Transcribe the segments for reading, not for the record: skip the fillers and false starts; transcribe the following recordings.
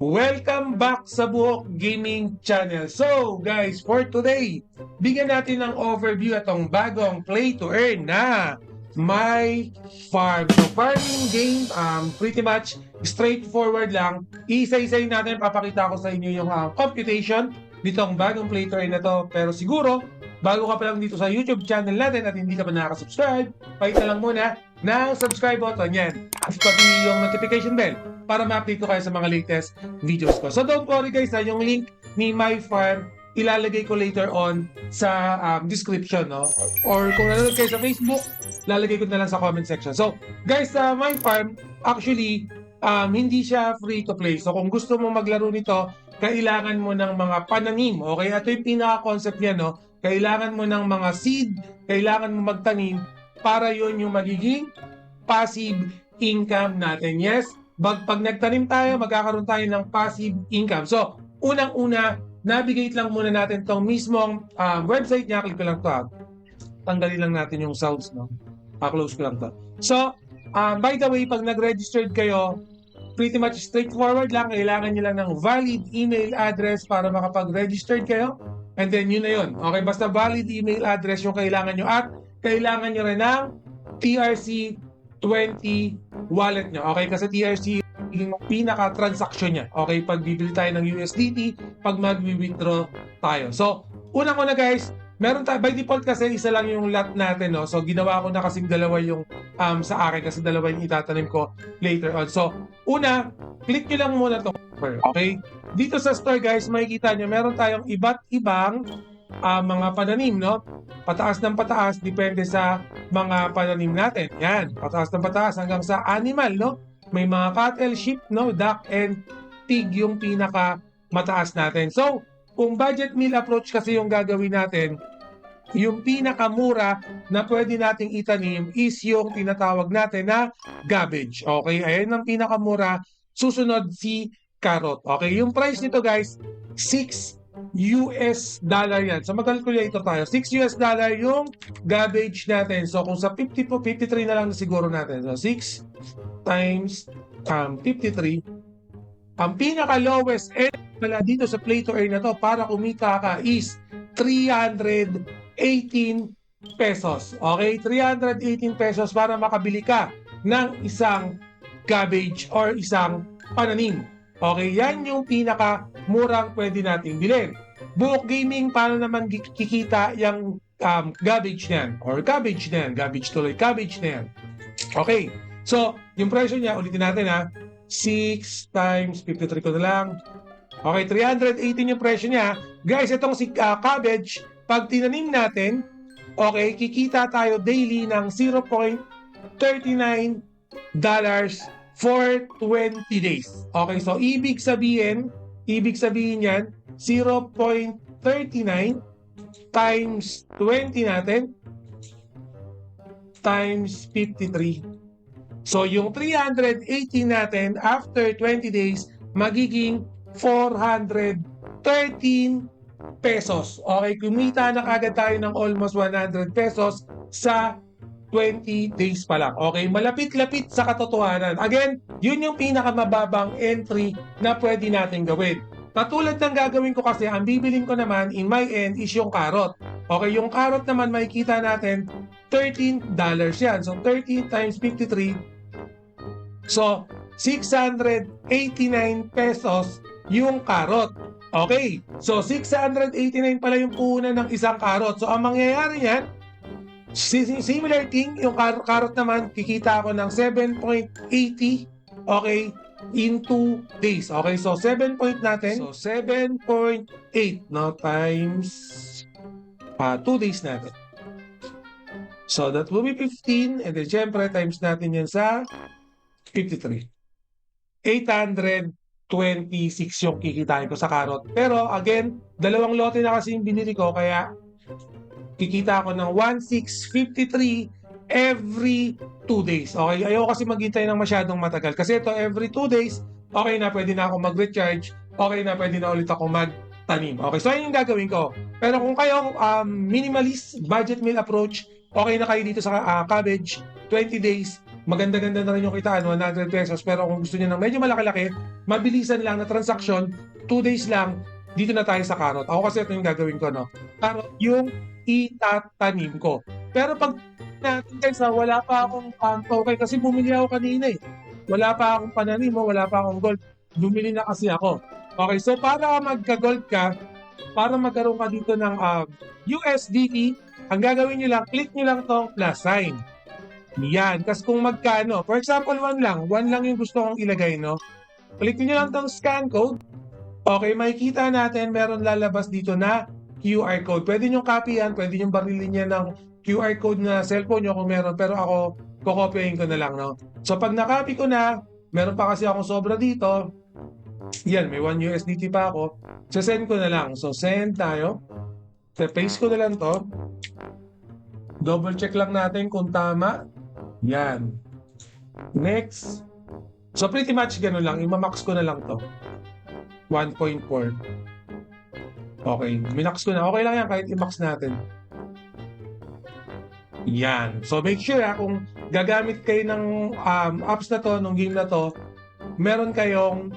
Welcome back sa Buhok Gaming Channel. So guys, for today, bigyan natin ng overview atong bagong play to earn na My Farm. So farming game, pretty much straightforward lang. Isa-isay natin, papakita ko sa inyo yung computation nitong bagong play to earn na to. Pero siguro, bago ka pa lang dito sa YouTube channel natin at hindi ka pa nakaka-subscribe, pakita lang muna ng subscribe button yan. At pati yung notification bell para ma-update ko kayo sa mga latest videos ko. So don't worry guys, yung link ni My Farm ilalagay ko later on sa description, no? Or kung nanonood kayo sa Facebook, lalagay ko na lang sa comment section. So guys, sa My Farm, actually, hindi siya free to play. So kung gusto mo maglaro nito, kailangan mo ng mga pananim. Okay, ito yung pinaka-concept niya, no? Kailangan mo ng mga seed, kailangan mo magtanim para yon yung magiging passive income natin. Yes, pag nagtanim tayo, magkakaroon tayo ng passive income. So, unang-una, navigate lang muna natin itong mismong website niya. Click ko lang ito. Tanggalin lang natin yung sounds, no? Close ko lang ito. So, by the way, pag nag-registered kayo, pretty much straightforward lang. Kailangan nyo lang ng valid email address para makapag-registered kayo. And then, yun na yun. Okay, basta valid email address yung kailangan nyo. At kailangan nyo rin ng TRC20 wallet nyo. Okay, kasi TRC yung pinaka-transaction niya. Okay, pag bibili tayo ng USDT, pag mag-withdraw tayo. So, unang-una guys, meron tayo, by default kasi isa lang yung lot natin, no? So, ginawa ko na kasing dalawa yung sa akin kasi dalawa yung itatanim ko later on. So, una, click nyo lang muna itong offer. Okay? Dito sa store guys, makikita nyo, meron tayong iba't ibang mga pananim, no? Pataas ng pataas, depende sa mga pananim natin. Yan, pataas ng pataas hanggang sa animal, no? May mga cattle, sheep, no? Duck, and pig yung pinaka mataas natin. So, kung budget meal approach kasi yung gagawin natin, yung pinakamura na pwede nating itanim is yung tinatawag natin na cabbage. Okay, ayan ang pinakamura. Susunod si carrot. Okay, yung price nito guys, $6 yan. So mag-calculator tayo. $6 yung cabbage natin. So kung sa 50 po, 53 na lang na siguro natin. So 6 times 53. Ang pinaka-lowest end pala dito sa play to earn na to para kumita ka is 318 pesos. Okay? 318 pesos para makabili ka ng isang cabbage or isang pananim. Okay? Yan yung pinaka-murang pwede nating bilhin. Buhok Gaming, paano naman kikita yung cabbage niyan? Or cabbage na yan. Cabbage tuloy. Cabbage na yan. Okay. So, yung presyo niya, ulitin natin ha. 6 times 53 ko na lang. Okay, 318 yung presyo niya. Guys, itong si cabbage, pag tinanim natin, okay, kikita tayo daily ng $0.39 for 20 days. Okay, so ibig sabihin yan, 0.39 times 20 natin times 53. So yung 318 natin after 20 days, magiging 413 pesos. Okay, kumita na kagad tayo ng almost 100 pesos sa 20 days pa lang. Okay, malapit-lapit sa katotohanan. Again, yun yung pinakamababang entry na pwede natin gawin. Katulad ng gagawin ko kasi, ang bibilin ko naman in my end is yung carrot. Okay, yung carrot naman makikita natin $13 yan. So 13 times 53, so 689 pesos yung carrot. Okay, so 689 pala yung puhunan ng isang carrot. So ang mangyayari niyan, similar thing, yung carrot naman, kikita ako ng 7.80, okay, in 2 days. Okay, so 7 point natin. So 7.8, no, times 2 days natin. So that will be 15, and then syempre times natin yan sa 53. 826 yung kikitain ko sa carrot. Pero again, dalawang lote na kasi yung binili ko, kaya kikita ako ng 1,653 every 2 days. Okay, ayoko kasi maghintay ng masyadong matagal. Kasi ito, every 2 days, okay na, pwede na ako mag-recharge, okay na, pwede na ulit ako magtanim. Okay, so ayun yung gagawin ko. Pero kung kayo, minimalist budget meal approach, okay na kayo dito sa cabbage, 20 days, maganda-ganda na rin yung kitaan, 100 pesos. Pero kung gusto niyo ng medyo malaki-laki, mabilisan lang na transaksyon, 2 days lang, dito na tayo sa carrot. Ako kasi ito yung gagawin ko, no? Carrot yung itatanim ko. Pero pag natin guys, wala pa akong token kasi bumili ako kanina eh. Wala pa akong pananim, wala pa akong gold. Bumili na kasi ako. Okay, so para magka-gold ka, para magkaroon ka dito ng USDT, ang gagawin nyo lang, click nyo lang tong plus sign. Yan. Kasi kung magkano, for example, 1 lang yung gusto kong ilagay, no? Click nyo lang tong scan code. Okay, makikita natin meron lalabas dito na QR code. Pwede nyo copy yan, pwede nyo barilin yan ng QR code na cellphone nyo kung meron, pero ako, kokopyahin ko na lang, no? So, pag na-copy ko na, meron pa kasi akong sobra dito, yan, may 1 USDT pa ako, send ko na lang. So, send tayo. So, paste ko na lang to. Double check lang natin kung tama. Yan. Next. So, pretty much ganun lang. Imamax ko na lang to. 1.4. Okay. Minax ko na. Okay lang yan kahit i-max natin. Yan. So, make sure kung gagamit kayo ng apps na to, nung game na to, meron kayong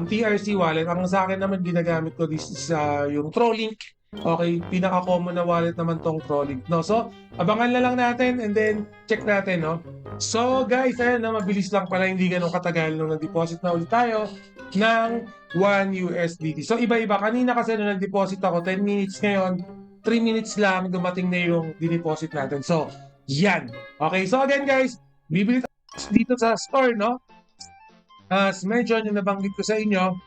TRC wallet. Ang sa akin naman ginagamit ko this is yung Trolink. Okay, pinaka-common na wallet naman tong Trolink, no? So, abangan na lang natin and then check natin, no? So, guys, ayan na, mabilis lang pala, hindi ganun katagal nung nag-deposit na ulit tayo ng 1 USDT. So, iba-iba. Kanina kasi nung nag-deposit ako, 10 minutes ngayon, 3 minutes lang, dumating na yung dineposit natin. So, yan. Okay, so again, guys, bibili tayo dito sa store, no? As mentioned, yung nabanggit ko sa inyo,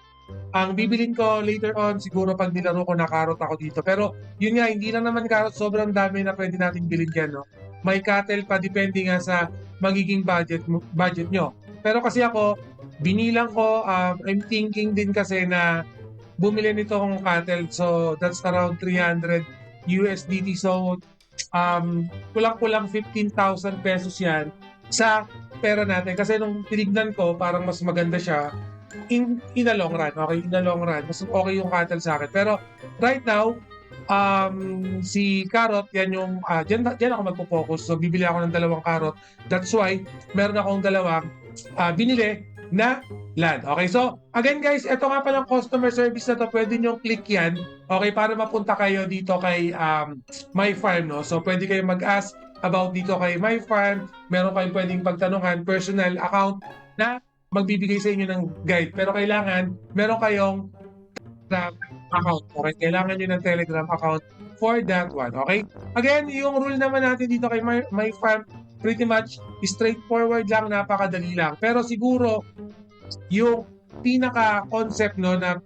ang bibilin ko later on, siguro pag nilaro ko na carrot ako dito. Pero yun nga, hindi lang naman carrot, sobrang dami na pwede natin bilhin dyan, no? May cattle pa, depende nga sa magiging budget nyo. Pero kasi ako, binilang ko, I'm thinking din kasi na bumili nitong cattle. So, that's around 300 USDT. So, kulang-kulang 15,000 pesos yan sa pera natin. Kasi nung tinignan ko, parang mas maganda siya in a long run. Okay, in a long run. Mas okay yung cattle sa akin. Pero right now, si carrot, yan yung, dyan ako magpo-focus. So, bibili ako ng 2 carrot. That's why, meron akong 2 binili na land. Okay, so, again guys, ito nga palang customer service na to. Pwede nyo click yan. Okay, para mapunta kayo dito kay My Farm, no? So, pwede kayo mag-ask about dito kay My Farm. Meron kayong pwedeng pagtanungan, personal account na magbibigay sa inyo ng guide. Pero kailangan, meron kayong account. Okay? Kailangan nyo ng Telegram account for that one. Okay? Again, yung rule naman natin dito kay My Farm, pretty much straightforward lang, napakadali lang. Pero siguro, yung pinaka-concept no, na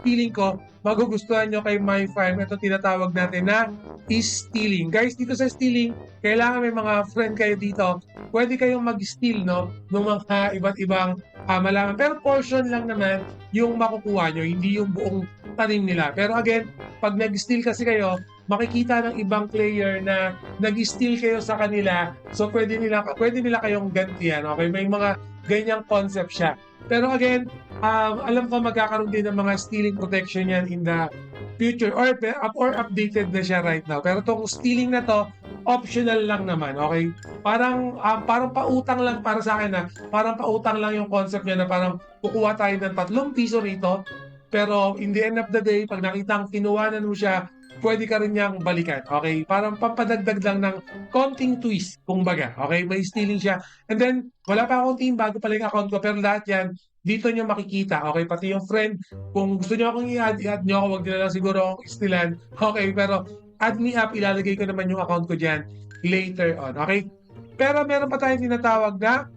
feeling ko, magugustuhan nyo kay My Farm, ito tinatawag natin na is stealing. Guys, dito sa stealing, kailangan may mga friend kayo dito. Pwede kayong mag-steal, no? Ng mga iba't ibang halaman. Pero portion lang naman yung makukuha nyo, hindi yung buong tanim nila. Pero again, pag nag-steal kasi kayo, makikita ng ibang player na nag-steal kayo sa kanila. So, pwede nila kayong gantihan. Okay? May mga ganyang concept siya. Pero again, alam ko magkakaroon din ng mga stealing protection yan in the future or updated na siya right now. Pero itong stealing na to, optional lang naman, okay? Parang pautang lang para sa akin na, parang pautang lang yung concept niya na parang kukuha tayo ng 3 piso rito, pero in the end of the day, pag nakitang kinuwanan mo siya, pwede ka rin niyang balikan, okay? Parang pampadagdag lang ng konting twist, kumbaga, okay? May stealing siya. And then, wala pa akong team, bago pala yung account ko, pero lahat yan, dito nyo makikita, okay? Pati yung friend, kung gusto nyo akong i-add nyo ako, wag nyo na lang siguro akong istilan, okay? Pero add me up, ilalagay ko naman yung account ko dyan later on, okay? Pero meron pa tayong tinatawag na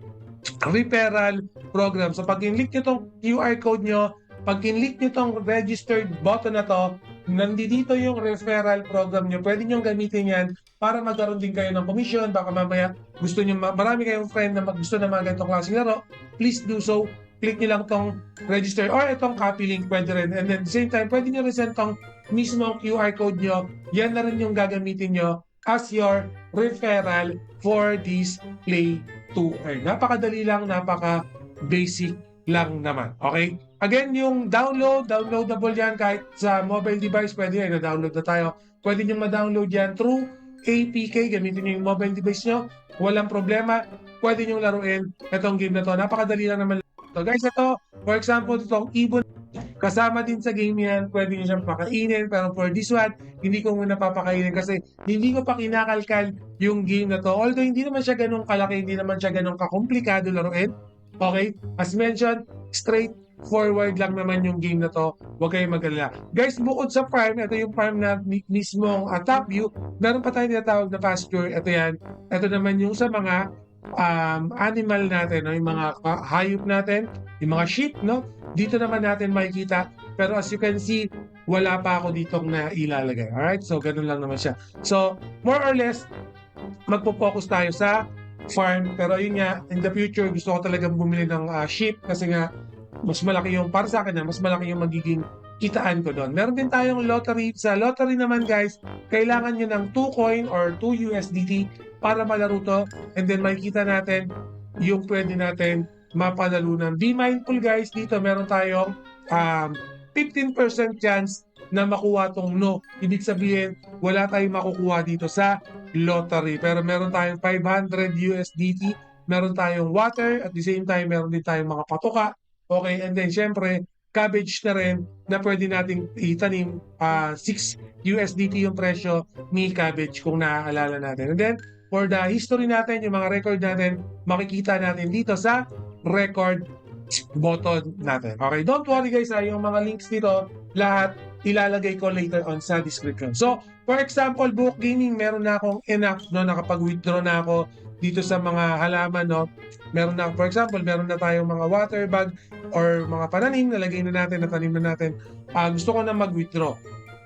referral program. So pag in-click nyo tong QR code nyo, pag in-click nyo tong registered button na to, nandito yung referral program nyo. Pwede nyo gamitin yan para magkaroon din kayo ng commission. Baka mamaya gusto nyo, marami kayong friend na gusto na mga ganitong klaseng laro, please do so. Click nyo lang tong register or itong copy link, pwede rin. And then at the same time, pwede nyo rin send tong mismo QR code nyo. Yan na rin yung gagamitin nyo as your referral for this Play to Earn. Napakadali lang, napaka-basic lang naman. Okay? Again, yung downloadable yan kahit sa mobile device, pwede yan, na-download na tayo. Pwede nyo ma-download yan through APK, gamitin nyo yung mobile device nyo, walang problema, pwede nyo laruin itong game na to. Napakadali lang naman So guys, ito, for example, itong ibon, kasama din sa game yan, pwede nyo siyang pakainin, pero for this one, hindi ko muna papakainin kasi hindi ko pa kinakalkal yung game na to. Although hindi naman siya ganun kalaki, hindi naman siya ganun kakomplikado laruin. Okay? As mentioned, straight forward lang naman yung game na to. Huwag kayong mag-alala. Guys, bukod sa farm, ito yung farm na mismong top view, meron pa tayong tinatawag na pasture. Ito yan. Ito naman yung sa mga animal natin, no? Yung mga hayop natin, yung mga sheep, no? Dito naman natin makikita. Pero as you can see, wala pa ako ditong na ilalagay. Alright? So, ganun lang naman siya. So, more or less, magpo-focus tayo sa farm. Pero yun nga, in the future, gusto ko talagang bumili ng sheep kasi nga, mas malaki yung, para sa akin mas malaki yung magiging kitaan ko doon. Meron din tayong lottery. Sa lottery naman guys, kailangan nyo ng 2 coin or 2 USDT para malaro to. And then makikita natin yung pwede natin mapanalunan. Be mindful guys, dito meron tayong 15% chance na makuha tong no. Ibig sabihin, wala tayong makukuha dito sa lottery. Pero meron tayong 500 USDT, meron tayong water, at the same time, meron din tayong mga patuka. Okay, and then syempre, cabbage na rin na pwede nating itanim. 6 USDT yung presyo ni cabbage kung naaalala natin. And then, for the history natin, yung mga record natin, makikita natin dito sa record button natin. Okay, don't worry guys, yung mga links dito, lahat ilalagay ko later on sa description. So, for example, Book Gaming, meron na akong enough, no, nakapag-withdraw na ako dito sa mga halaman, no. Meron na, for example, meron na tayong mga water bag or mga pananim, nalagay na natin, natanim na natin. Gusto ko na mag-withdraw.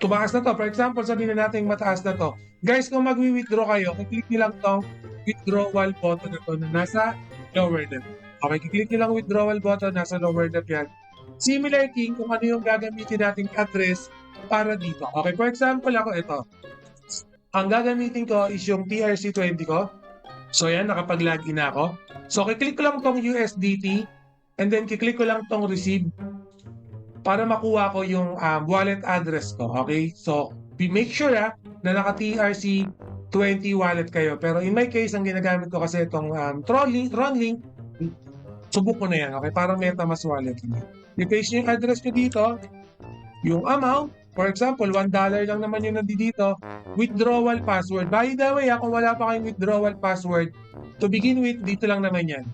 Tumaas na to. For example, sabihin na natin mataas na to. Guys, kung mag-withdraw kayo, click nyo lang tong withdrawal button na to na nasa lower left. Okay, kiklik nyo lang withdrawal button, nasa lower left yan. Similar thing kung ano yung gagamitin nating address para dito. Okay, for example, ako ito. Ang gagamitin ko is yung TRC20 ko. So yan, nakapag-login na ako. So, kiklik ko lang tong USDT and then kiklik ko lang tong receive para makuha ko yung wallet address ko. Okay? So, make sure na naka-TRC20 wallet kayo. Pero in my case, ang ginagamit ko kasi itong Tronlink, subok ko na yan. Okay? Parang MetaMask wallet. I-paste nyo yung address nyo dito, yung amount, for example, $1 lang naman yung nandito, withdrawal password. By the way, kung wala pa kayong withdrawal password, to begin with, dito lang naman yan.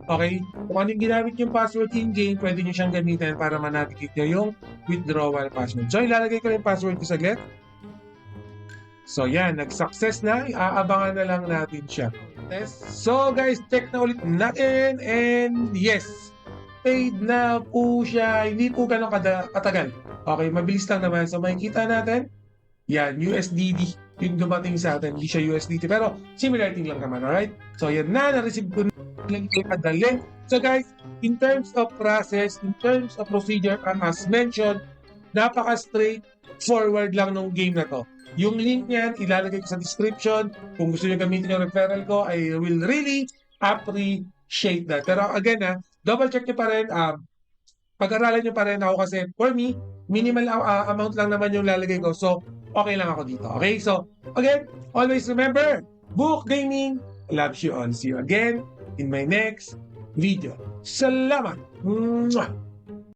Okay? Kung anong ginamit yung password in-game, pwede nyo siyang gamitin para ma-navigate nyo yung withdrawal password. So, ilalagay ko yung password ko saglit. So, yan. Nag-success na. Aabangan na lang natin siya. So, guys, check na ulit natin. And yes, paid na po siya. Hindi po ganun katagal. Okay, mabilis lang naman. So, makikita natin. Yan, USDT yung dumating sa atin. Hindi siya USDT. Pero, similar thing lang naman. Alright? So, yan na. Na-receive ko the link. So, guys, in terms of process, in terms of procedure, as mentioned, napaka-straight forward lang ng game na to. Yung link niyan, ilalagay ko sa description. Kung gusto nyo gamitin yung referral ko, I will really appreciate that. Pero again, double check nyo pa rin. Pag-aralan nyo pa rin ako kasi for me, minimal amount lang naman yung lalagay ko. So, okay lang ako dito. Okay? So, again, always remember, Book Gaming loves you all. See you again in my next video. Salamat! Mwah!